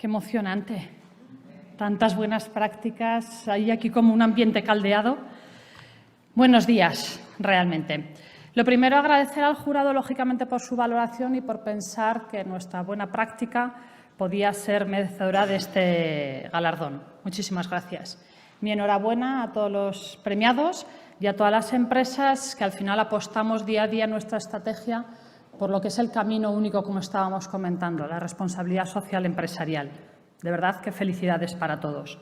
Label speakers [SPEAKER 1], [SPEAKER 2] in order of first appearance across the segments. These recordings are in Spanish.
[SPEAKER 1] emocionante. Tantas buenas prácticas, hay aquí como un ambiente caldeado. Buenos días, realmente. Lo primero, agradecer al jurado, lógicamente, por su valoración y por pensar que nuestra buena práctica podía ser merecedora de este galardón. Muchísimas gracias. Mi enhorabuena a todos los premiados y a todas las empresas que al final apostamos día a día en nuestra estrategia por lo que es el camino único, como estábamos comentando, la responsabilidad social empresarial. De verdad que felicidades para todos.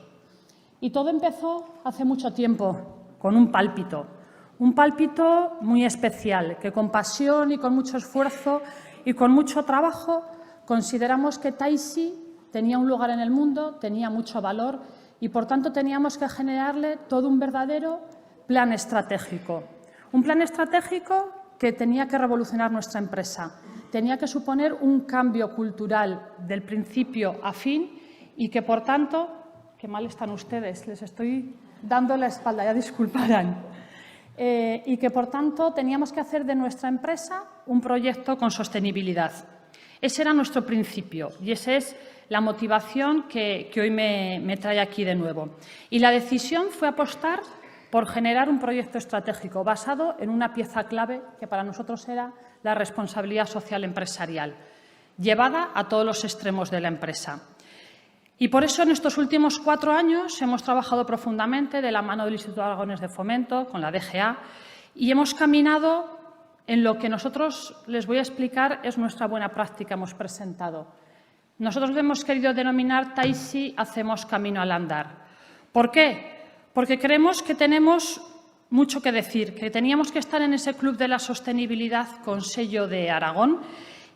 [SPEAKER 1] Y todo empezó hace mucho tiempo con un pálpito muy especial, que con pasión y con mucho esfuerzo y con mucho trabajo consideramos que Taisi tenía un lugar en el mundo, tenía mucho valor y, por tanto, teníamos que generarle todo un verdadero plan estratégico. Un plan estratégico que tenía que revolucionar nuestra empresa, tenía que suponer un cambio cultural del principio a fin y que, por tanto, qué mal están ustedes, les estoy dando la espalda, ya disculparán, y que, por tanto, teníamos que hacer de nuestra empresa un proyecto con sostenibilidad. Ese era nuestro principio y esa es la motivación que hoy me trae aquí de nuevo. Y la decisión fue apostar por generar un proyecto estratégico basado en una pieza clave que para nosotros era la responsabilidad social empresarial, llevada a todos los extremos de la empresa. Y por eso en estos últimos 4 años hemos trabajado profundamente de la mano del Instituto Aragonés de Fomento, con la DGA, y hemos caminado en lo que nosotros les voy a explicar es nuestra buena práctica hemos presentado. Nosotros lo hemos querido denominar Taisi Hacemos Camino al Andar. ¿Por qué? Porque creemos que tenemos mucho que decir, que teníamos que estar en ese club de la sostenibilidad con sello de Aragón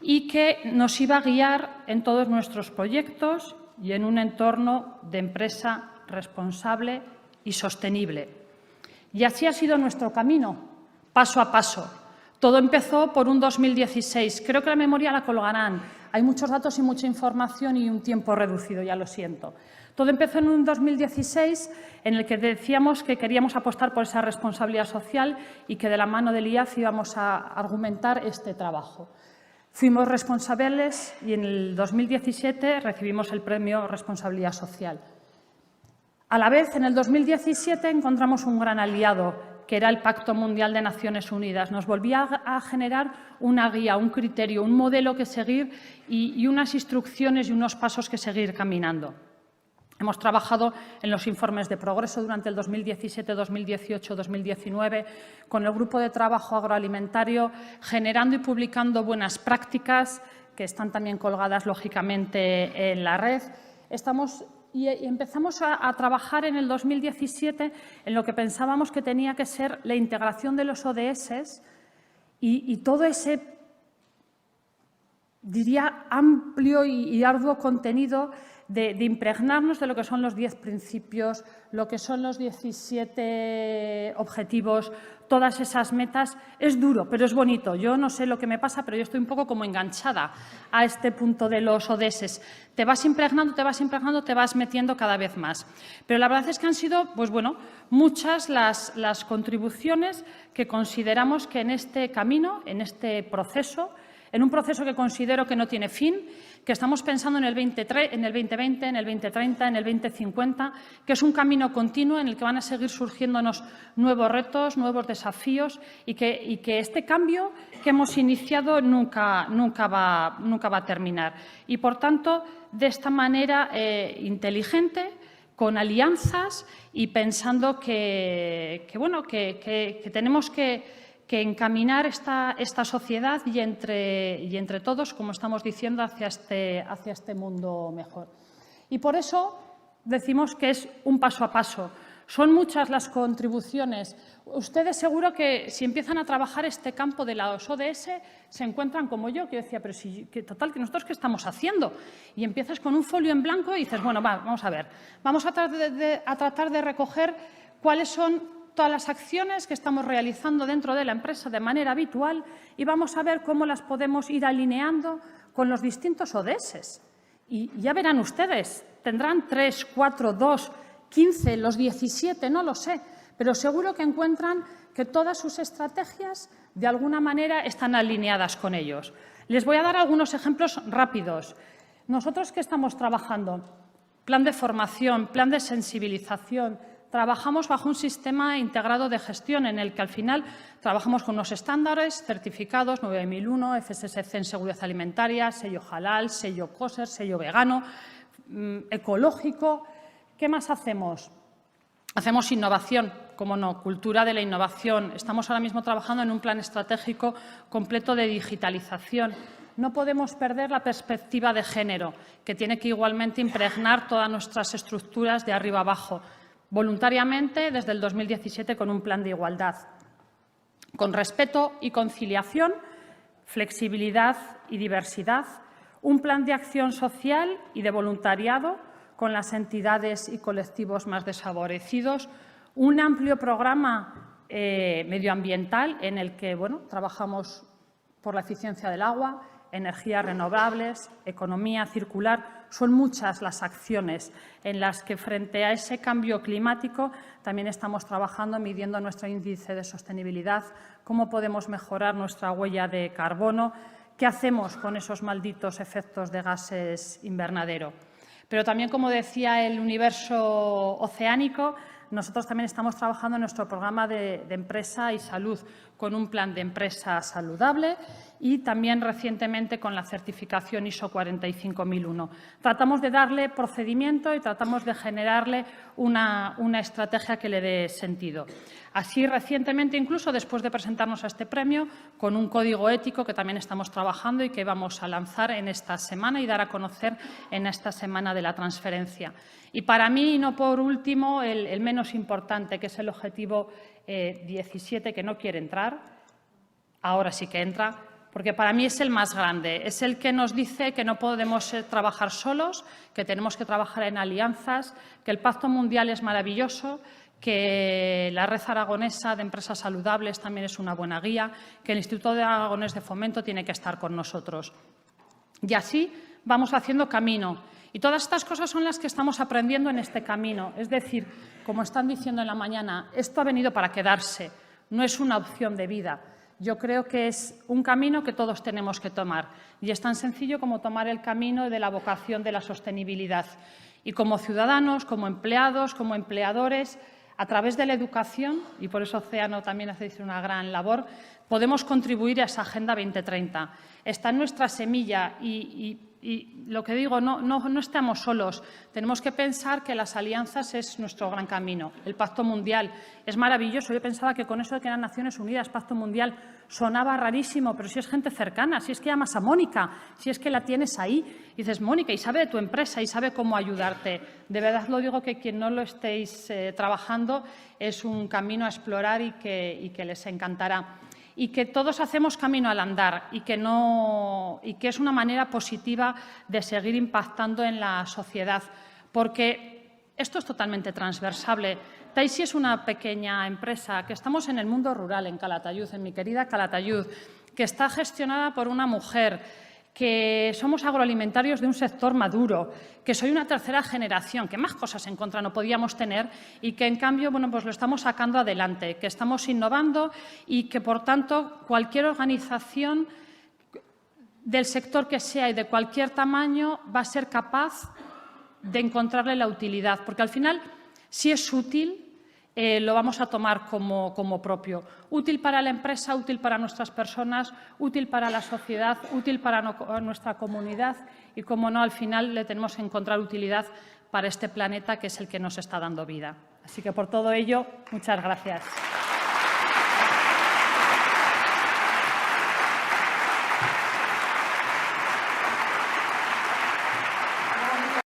[SPEAKER 1] y que nos iba a guiar en todos nuestros proyectos y en un entorno de empresa responsable y sostenible. Y así ha sido nuestro camino, paso a paso. Todo empezó por un 2016. Creo que la memoria la colgarán. Hay muchos datos y mucha información y un tiempo reducido, ya lo siento. Todo empezó en un 2016 en el que decíamos que queríamos apostar por esa responsabilidad social y que de la mano del IAF íbamos a argumentar este trabajo. Fuimos responsables y en el 2017 recibimos el premio Responsabilidad Social. A la vez, en el 2017 encontramos un gran aliado, que era el Pacto Mundial de Naciones Unidas. Nos volvía a generar una guía, un criterio, un modelo que seguir y unas instrucciones y unos pasos que seguir caminando. Hemos trabajado en los informes de progreso durante el 2017, 2018, 2019 con el Grupo de Trabajo Agroalimentario, generando y publicando buenas prácticas que están también colgadas, lógicamente, en la red. Y empezamos a trabajar en el 2017 en lo que pensábamos que tenía que ser la integración de los ODS y todo ese, diría, amplio y arduo contenido de impregnarnos de lo que son los 10 principios, lo que son los 17 objetivos, todas esas metas. Es duro, pero es bonito. Yo no sé lo que me pasa, pero yo estoy un poco como enganchada a este punto de los ODS. Te vas impregnando, te vas metiendo cada vez más. Pero la verdad es que han sido, pues bueno, muchas las contribuciones que consideramos que en este camino, en este proceso, en un proceso que considero que no tiene fin, que estamos pensando en el 2020, en el 2030, en el 2050, que es un camino continuo en el que van a seguir surgiéndonos nuevos retos, nuevos desafíos y que este cambio que hemos iniciado nunca va a terminar. Y, por tanto, de esta manera inteligente, con alianzas y pensando que tenemos que encaminar esta sociedad y entre todos, como estamos diciendo, hacia este mundo mejor. Y por eso decimos que es un paso a paso. Son muchas las contribuciones. Ustedes seguro que si empiezan a trabajar este campo de los ODS se encuentran como yo, que decía, pero si, que total, que nosotros qué estamos haciendo. Y empiezas con un folio en blanco y dices, bueno, vamos a ver, vamos a tratar de recoger cuáles son todas las acciones que estamos realizando dentro de la empresa de manera habitual y vamos a ver cómo las podemos ir alineando con los distintos ODS. Y ya verán ustedes, tendrán 3, 4, 2, 15, los 17, no lo sé, pero seguro que encuentran que todas sus estrategias de alguna manera están alineadas con ellos. Les voy a dar algunos ejemplos rápidos. ¿Nosotros qué estamos trabajando? Plan de formación, plan de sensibilización. Trabajamos bajo un sistema integrado de gestión en el que al final trabajamos con unos estándares certificados 9001, FSSC en seguridad alimentaria, sello halal, sello kosher, sello vegano, ecológico. ¿Qué más hacemos? Hacemos innovación, como no, cultura de la innovación. Estamos ahora mismo trabajando en un plan estratégico completo de digitalización. No podemos perder la perspectiva de género, que tiene que igualmente impregnar todas nuestras estructuras de arriba abajo, voluntariamente desde el 2017 con un plan de igualdad, con respeto y conciliación, flexibilidad y diversidad, un plan de acción social y de voluntariado con las entidades y colectivos más desfavorecidos, un amplio programa medioambiental en el que trabajamos por la eficiencia del agua, energías renovables, economía circular. Son muchas las acciones en las que, frente a ese cambio climático, también estamos trabajando, midiendo nuestro índice de sostenibilidad, cómo podemos mejorar nuestra huella de carbono, qué hacemos con esos malditos efectos de gases invernadero. Pero también, como decía, el universo oceánico, nosotros también estamos trabajando en nuestro programa de empresa y salud, con un plan de empresa saludable y también recientemente con la certificación ISO 45001. Tratamos de darle procedimiento y tratamos de generarle una estrategia que le dé sentido. Así, recientemente, incluso después de presentarnos a este premio, con un código ético que también estamos trabajando y que vamos a lanzar en esta semana y dar a conocer en esta semana de la transferencia. Y para mí, y no por último, el menos importante, que es el objetivo 17, que no quiere entrar, ahora sí que entra, porque para mí es el más grande, es el que nos dice que no podemos trabajar solos, que tenemos que trabajar en alianzas, que el Pacto Mundial es maravilloso, que la Red Aragonesa de Empresas Saludables también es una buena guía, que el Instituto Aragonés de Fomento tiene que estar con nosotros. Y así vamos haciendo camino. Y todas estas cosas son las que estamos aprendiendo en este camino. Es decir, como están diciendo en la mañana, esto ha venido para quedarse, no es una opción de vida. Yo creo que es un camino que todos tenemos que tomar. Y es tan sencillo como tomar el camino de la vocación de la sostenibilidad. Y como ciudadanos, como empleados, como empleadores, a través de la educación, y por eso Océano también hace una gran labor, podemos contribuir a esa Agenda 2030. Está en nuestra semilla y lo que digo, no estamos solos. Tenemos que pensar que las alianzas es nuestro gran camino. El Pacto Mundial es maravilloso. Yo pensaba que con eso de que eran Naciones Unidas, Pacto Mundial, sonaba rarísimo, pero si es gente cercana, si es que llamas a Mónica, si es que la tienes ahí, y dices, Mónica, y sabe de tu empresa y sabe cómo ayudarte. De verdad lo digo, que quien no lo estéis trabajando es un camino a explorar y que les encantará. Y que todos hacemos camino al andar y que es una manera positiva de seguir impactando en la sociedad, porque esto es totalmente transversable. Taisi es una pequeña empresa que estamos en el mundo rural, en Calatayud, en mi querida Calatayud, que está gestionada por una mujer, que somos agroalimentarios de un sector maduro, que soy una tercera generación, que más cosas en contra no podíamos tener y que, en cambio, pues lo estamos sacando adelante, que estamos innovando y que, por tanto, cualquier organización del sector que sea y de cualquier tamaño va a ser capaz de encontrarle la utilidad, porque al final, si es útil, lo vamos a tomar como propio. Útil para la empresa, útil para nuestras personas, útil para la sociedad, útil para nuestra comunidad y, como no, al final le tenemos que encontrar utilidad para este planeta que es el que nos está dando vida. Así que, por todo ello, muchas gracias.